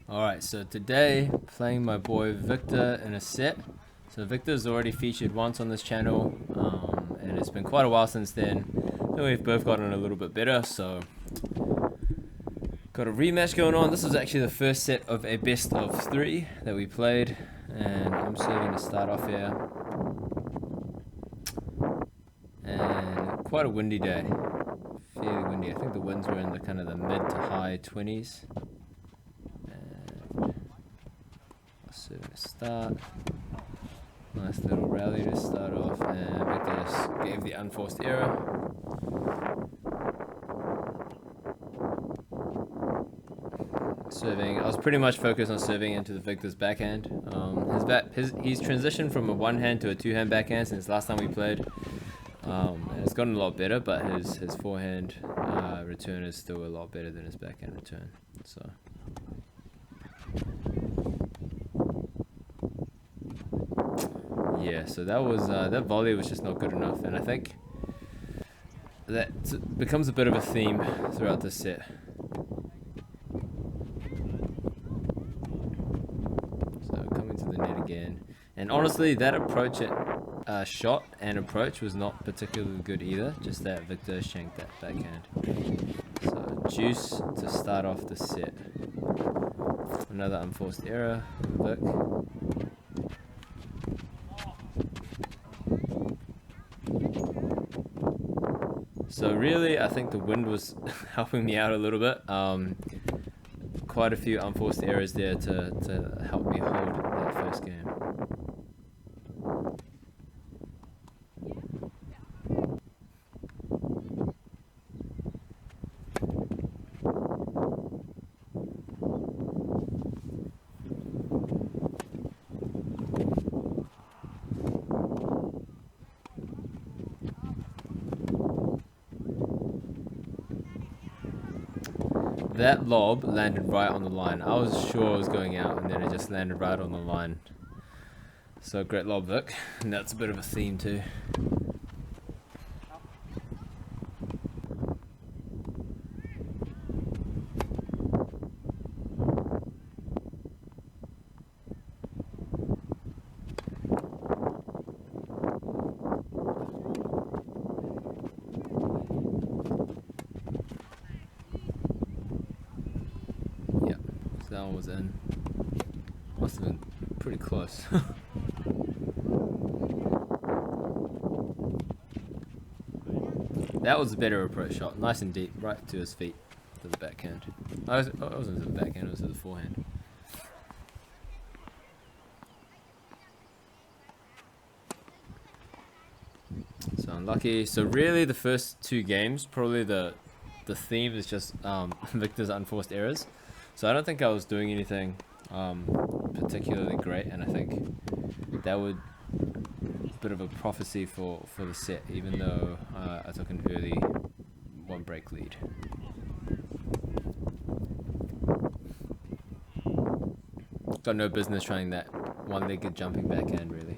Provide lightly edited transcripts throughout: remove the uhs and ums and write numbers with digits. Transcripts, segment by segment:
Alright, so today playing my boy Victor in a set. So Victor's already featured once on this channel, and it's been quite a while since then. I think we've both gotten a little bit better, so got a rematch going on. This is actually the first set of a best of 3 that we played, and I'm serving to start off here. And quite a windy day, fairly windy. I think the winds were in the kind of the mid to high 20s. Serving to start. Nice little rally to start off, and Victor just gave the unforced error. Serving, I was pretty much focused on serving into the Victor's backhand. He's transitioned from a one-hand to a two-hand backhand since last time we played, and it's gotten a lot better. But his forehand return is still a lot better than his backhand return. So. Yeah, so that was that volley was just not good enough, and I think that becomes a bit of a theme throughout this set. So coming to the net again, and honestly, that approach at shot and approach was not particularly good either. Just that Victor shanked that backhand. So juice to start off the set. Another unforced error, Vic. So really, I think the wind was helping me out a little bit. Quite a few unforced errors there to help me hold that first game. That lob landed right on the line. I was sure it was going out, and then it just landed right on the line. So great lob, Vic. And that's a bit of a theme too. That one was in. Must have been pretty close. That was a better approach shot. Nice and deep, right to his feet, to the backhand. It wasn't to the backhand, it was to the forehand. So unlucky. So really the first 2 games, probably the theme is just Victor's unforced errors. So I don't think I was doing anything particularly great, and I think that would be a bit of a prophecy for the set, even though I took an early 1-break lead. Got no business trying that one-legged jumping backhand, really.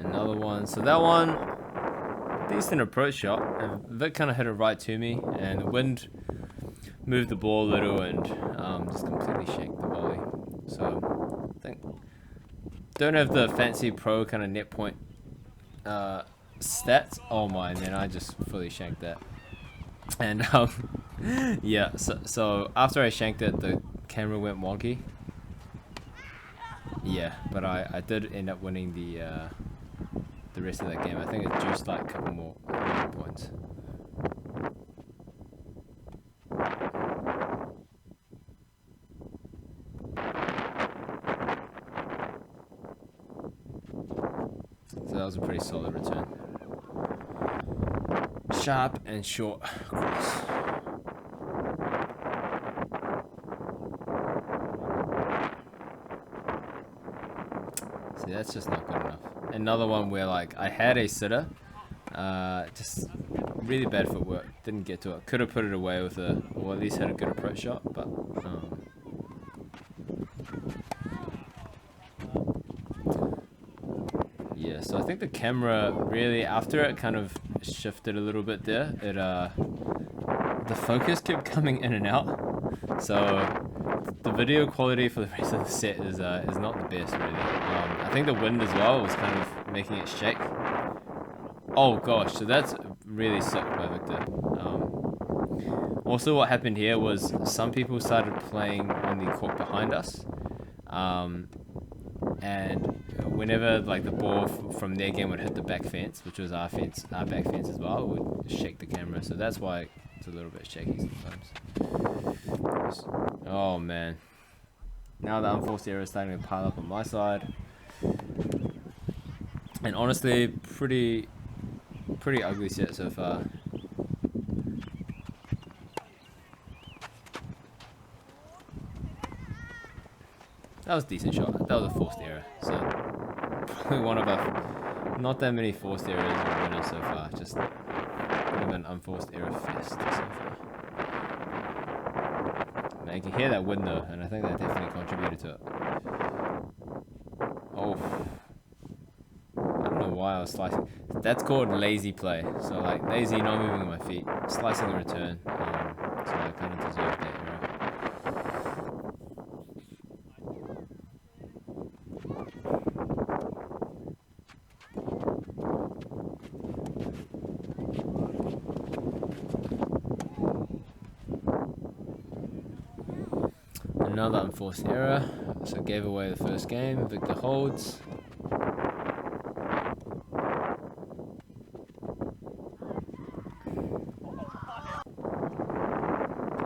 Another one. So that one, decent approach shot. And Vic kind of hit it right to me, and the wind moved the ball a little and just completely shanked the volley. So I think don't have the fancy pro kind of net point stats. Oh my, man, I just fully shanked that. And yeah, so after I shanked it, the camera went wonky. Yeah, but I did end up winning the rest of that game. I think it juiced like a couple more points. So that was a pretty solid return. Sharp and short cross. See, that's just not good enough. Another one where like I had a sitter, just really bad footwork. Didn't get to it. Could have put it away with a, or at least had a good approach shot, but yeah. So I think the camera really, after it kind of shifted a little bit there, it the focus kept coming in and out. So the video quality for the rest of the set is not the best really. I think the wind as well was kind of making it shake. Oh gosh, so that's really sick by Victor. Also what happened here was some people started playing on the court behind us. And whenever like the ball from their game would hit the back fence, which was our back fence as well, it would shake the camera. So that's why it's a little bit shaky sometimes. Oh man. Now the unforced error is starting to pile up on my side. And honestly, pretty ugly set so far. That was a decent shot. That was a forced error. So probably one of our, not that many forced errors or winners so far. Just a bit of an unforced error fest so far. Man, you can hear that wind though, and I think that definitely contributed to it. Oh. I don't know why I was slicing. That's called lazy play. So like lazy, not moving my feet, slicing the return. So I kind of deserved that error. Another unforced error. So gave away the first game. Victor holds.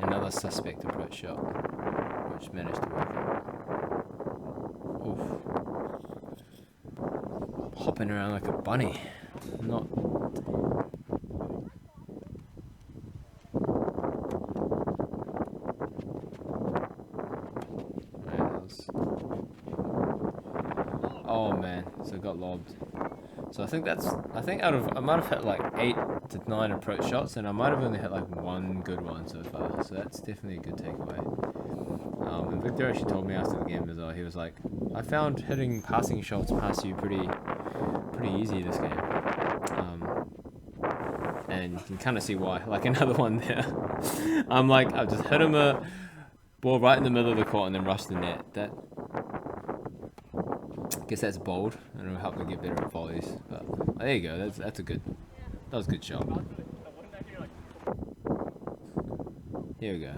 Another suspect approach shot, which managed to work out. Oof. Hopping around like a bunny. Not. Oh man, so it got lobbed. So I think I might have hit like 8 to 9 approach shots, and I might have only hit like one good one so far. So that's definitely a good takeaway. And Victor actually told me after the game as well. He was like, "I found hitting passing shots past you pretty easy this game." And you can kind of see why. Like another one there. I've just hit him a ball right in the middle of the court and then rushed the net. That. I guess that's bold, and it'll help me get better at volleys. But there you go. That was a good shot. Here we go.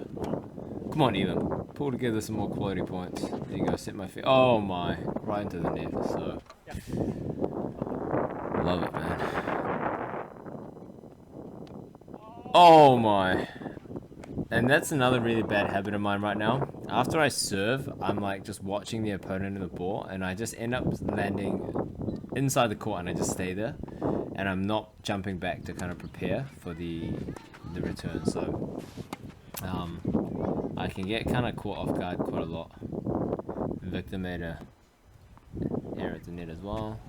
Come on, Elim. Pull together some more quality points. There you go. Set my feet. Oh my! Right into the net. So love it, man. Oh my! And that's another really bad habit of mine right now. After I serve, I'm like just watching the opponent in the ball, and I just end up landing inside the court, and I just stay there, and I'm not jumping back to kind of prepare for the return. So I can get kind of caught off guard quite a lot. Victor made a error at the net as well.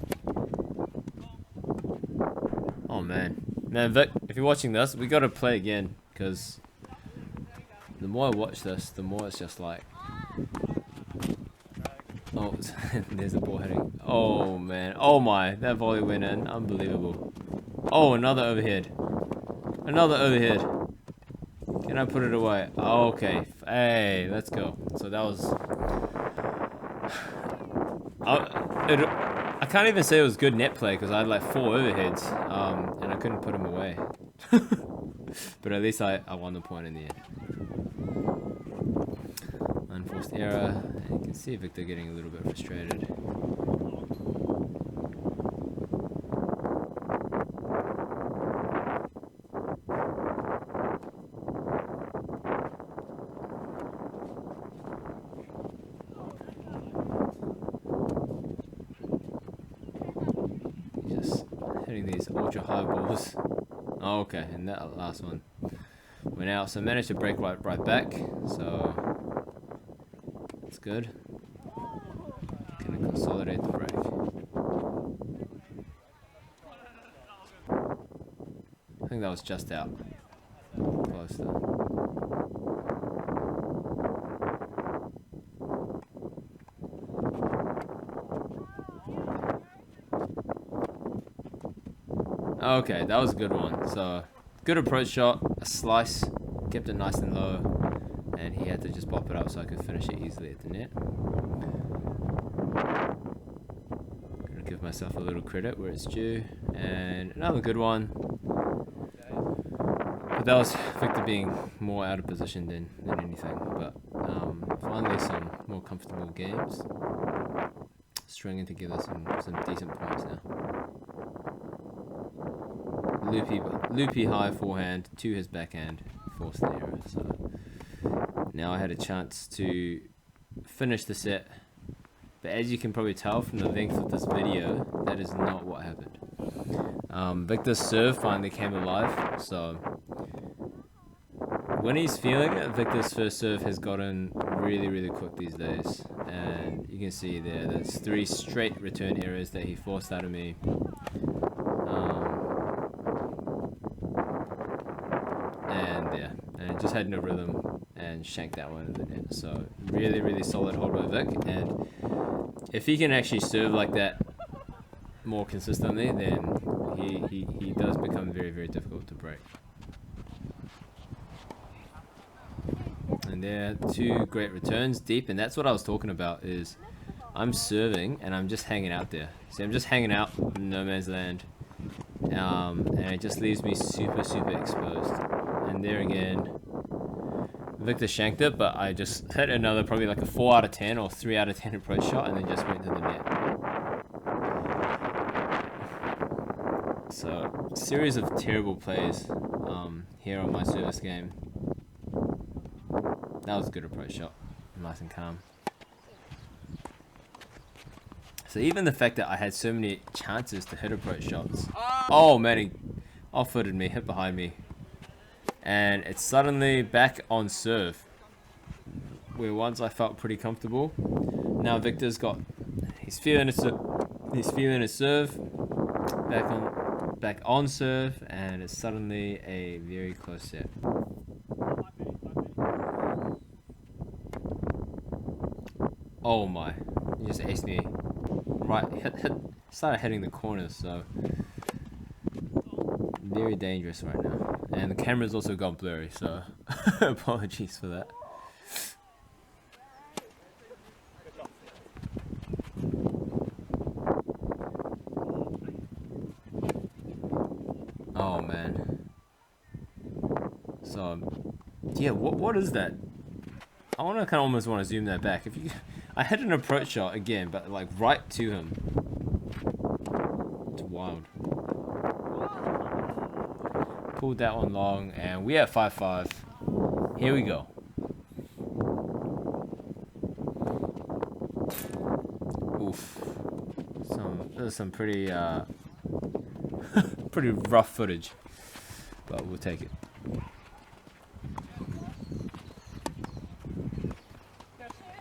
Oh man, Vic, if you're watching this, we got to play again, because the more I watch this, the more it's just like, oh, there's a ball hitting. Oh man, oh my, that volley went in, unbelievable. Oh, another overhead. Another overhead. Can I put it away? Oh, okay, hey, let's go. So that was, I can't even say it was good net play, because I had like 4 overheads, and I couldn't put them away. But at least I won the point in the end. Unforced error, and you can see Victor getting a little bit frustrated. Just hitting these ultra high balls. Oh, okay, and that last one went out, so I managed to break right back, so that's good. Gonna consolidate the break. think that was just out. Close though. Okay, that was a good one. So, good approach shot, a slice, kept it nice and low, and he had to just pop it up so I could finish it easily at the net. Gonna give myself a little credit where it's due, and another good one. But that was Victor being more out of position than anything. But finally some more comfortable games, stringing together some decent points now. Loopy high forehand to his backhand, forced the error. So now I had a chance to finish the set, but as you can probably tell from the length of this video, that is not what happened. Victor's serve finally came alive, so when he's feeling it, Victor's first serve has gotten really quick these days, and you can see that's 3 straight return errors that he forced out of me. And just had no rhythm and shanked that one in the net. So really solid hold by Vic, and if he can actually serve like that more consistently, then he does become very difficult to break. And there, 2 great returns deep, and that's what I was talking about. Is I'm serving and I'm just hanging out there. See, I'm just hanging out in no man's land, and it just leaves me super exposed. And there again, Victor shanked it, but I just hit another probably like a 4 out of 10 or 3 out of 10 approach shot, and then just went to the net. So, series of terrible plays here on my service game. That was a good approach shot, nice and calm. So even the fact that I had so many chances to hit approach shots. Oh man, he off-footed me, hit behind me. And it's suddenly back on serve, where once I felt pretty comfortable. Now Victor's he's feeling his serve, back on serve, and it's suddenly a very close set. Oh my, he just aced me. Right, started hitting the corners, so very dangerous right now. And the camera's also gone blurry, so apologies for that. Oh man. So yeah, what is that? I want to kind of almost want to zoom that back. I had an approach shot again, but like right to him. It's wild. Pulled that one long, and we at 5-5. Here we go. Oof. There's some pretty pretty rough footage, but we'll take it.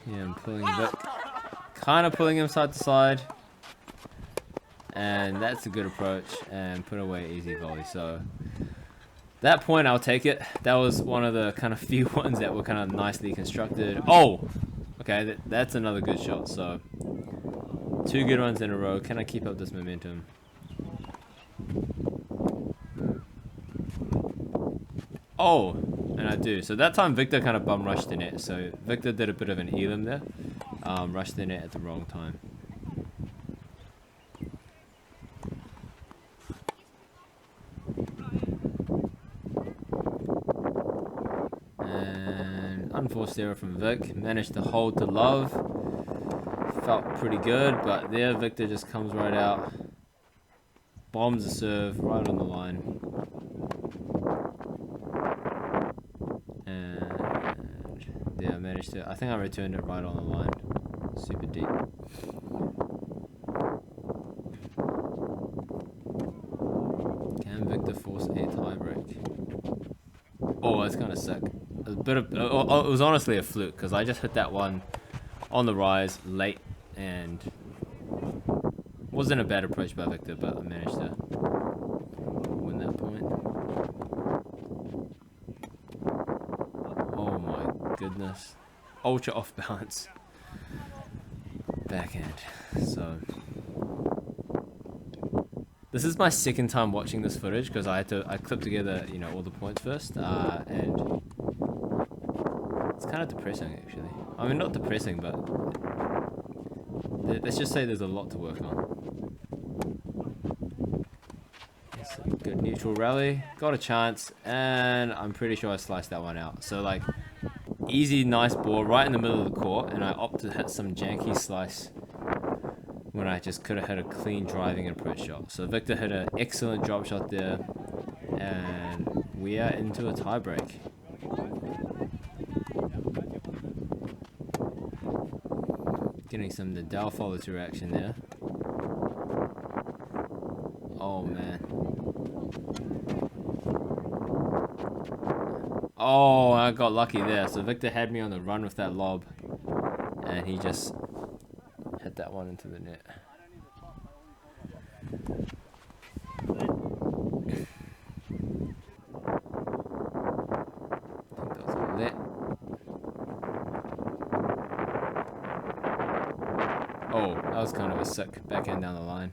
Yeah, I'm pulling Vic, kind of pulling him side to side, and that's a good approach, and put away easy volley. So that point, I'll take it. That was one of the kind of few ones that were kind of nicely constructed. Oh, okay, that's another good shot. So 2 good ones in a row. Can I keep up this momentum? Oh, and I do. So that time Victor kind of bum rushed the net. So Victor did a bit of an Elim there. Rushed the net at the wrong time. And unforced error from Vic. Managed to hold to love. Felt pretty good, but there Victor just comes right out. Bombs the serve right on the line. Yeah, I managed to. I think I returned it right on the line. Super deep. Can Victor force a tiebreak? Oh, that's kind of sick. A bit of. Oh, it was honestly a fluke because I just hit that one on the rise late and wasn't a bad approach by Victor, but I managed to win win that point. Oh my goodness. Ultra off balance. Backhand. So this is my second time watching this footage because I clipped together, you know, all the points first, and it's kind of depressing actually. I mean, not depressing, but let's just say there's a lot to work on. It's a good neutral rally, got a chance, and I'm pretty sure I sliced that one out. So like, easy, nice ball right in the middle of the court, and I opted to hit some janky slice when I just could have hit a clean driving approach shot. So Victor hit an excellent drop shot there, and we are into a tie break. Getting some Nadal follow through action there. Oh man. Oh, I got lucky there. So Victor had me on the run with that lob, and he just hit that one into the net. I think that was a net. Oh, that was kind of a sick backhand down the line.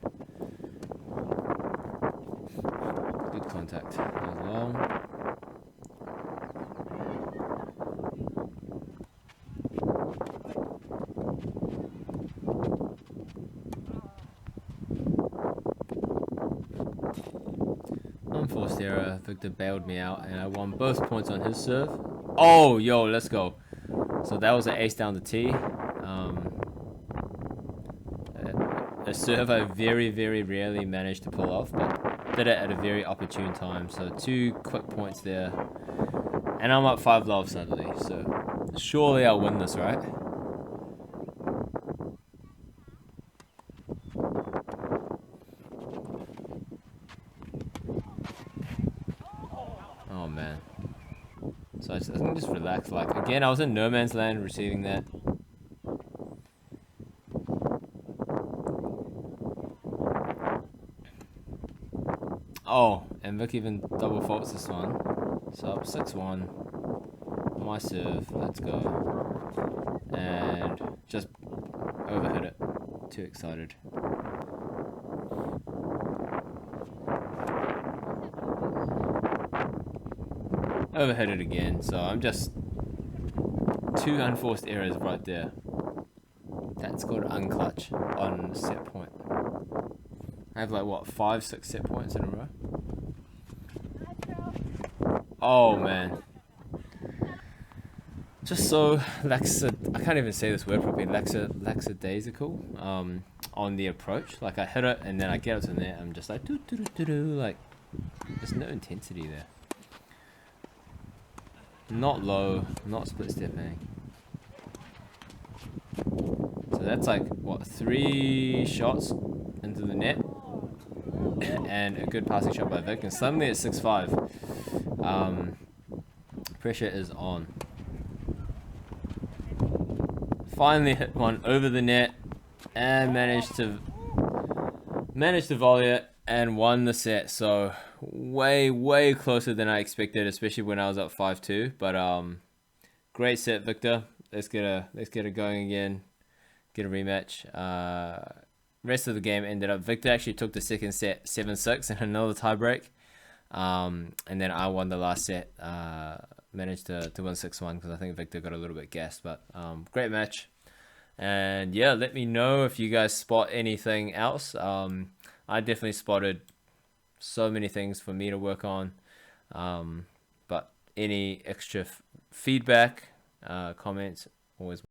Good contact. That was long. Unforced error. Victor bailed me out, and I won both points on his serve. Oh, yo, let's go. So that was an ace down the tee. A serve I very, very rarely managed to pull off, but did it at a very opportune time. So 2 quick points there, and I'm up 5-love suddenly. So surely I'll win this, right? Oh man. So I think just relax. Like again, I was in no man's land receiving that. Oh, and Vic even double faults this one. So up 6-1. My serve. Let's go. And just overhit it. Too excited. Overhit it again. So I'm just 2 unforced errors right there. That's called unclutch on set point. I have like what, 5-6 set points in a row. Oh man. Just so I can't even say this word properly. Lackadaisical on the approach. Like I hit it and then I get up to the net. I'm just like like there's no intensity there. Not low, not split stepping. So that's like what, 3 shots into the net. And a good passing shot by Vic, and suddenly it's 6-5. Pressure is on. Finally hit one over the net and managed to volley it and won the set. So way closer than I expected, especially when I was up 5-2. But great set, Victor. Let's get it going again. Get a rematch. Rest of the game ended up Victor actually took the second set 7-6 and another tiebreak, and then I won the last set. Managed to win 6-1 because I think Victor got a little bit gassed, but great match. And yeah, let me know if you guys spot anything else. I definitely spotted so many things for me to work on, but any extra feedback, comments, always